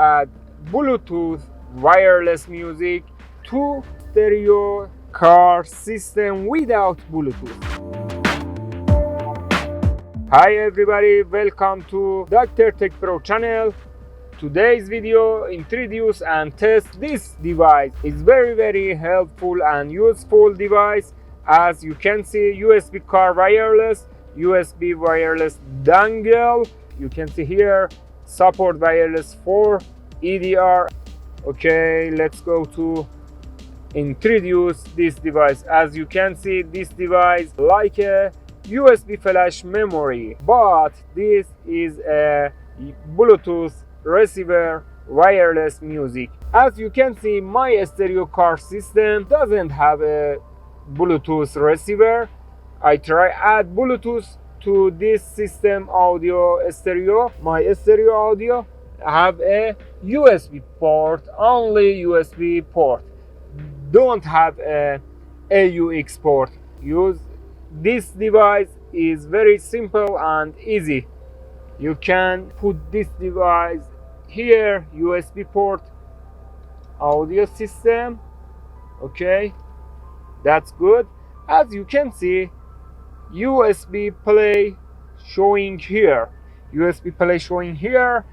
add Bluetooth wireless music to stereo car system without Bluetooth. Hi everybody, welcome to drtecpro channel. Today's video introduce and test this device. It's very helpful and useful device. As you can see, USB CAR Wireless, USB Wireless Dongle. You can see here support wireless for EDR. Okay, let's go to introduce this device. As you can see, this device like a USB flash memory, but this is a Bluetooth receiver wireless music. As you can see, my stereo car system doesn't have a Bluetooth receiver. I try add Bluetooth to this system audio stereo. My stereo audio have a USB port, only USB port, don't have a AUX port. Use this device is very simple and easy. You can put this device here, USB port, audio system. Okay, that's good. As you can see, USB play showing here, USB play showing here.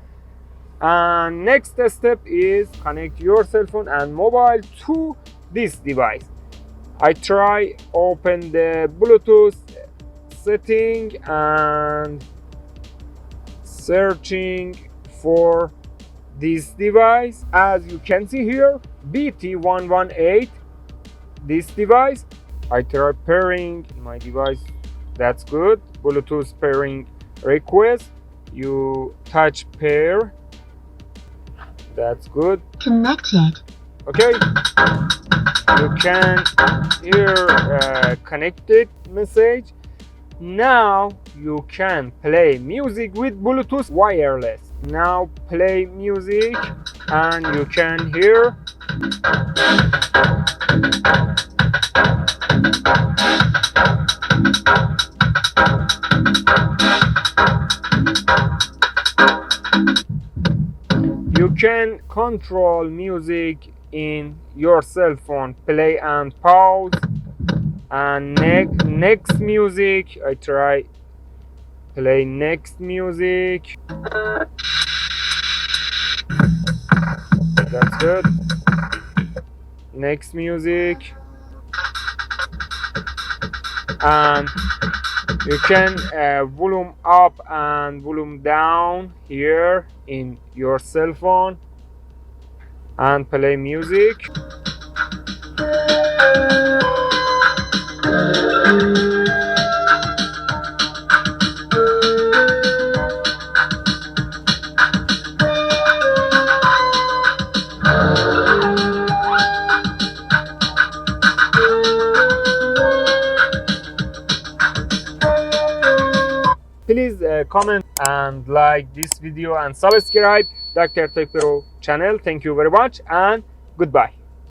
And next step is connect your cell phone and mobile to this device. I try open the Bluetooth setting and searching for this device. As you can see here, BT118, this device. I try pairing my device. That's good. Bluetooth pairing request. You touch pair. That's good. Connected. Okay. You can hear connected message. Now you can play music with Bluetooth wireless. Now play music and you can hear. You can control music in your cell phone, play and pause, and next music. I try play next music. That's good. Next music. And you can volume up and volume down here in your cell phone and play music. Please comment and like this video and subscribe drtecpro channel. Thank you very much and goodbye.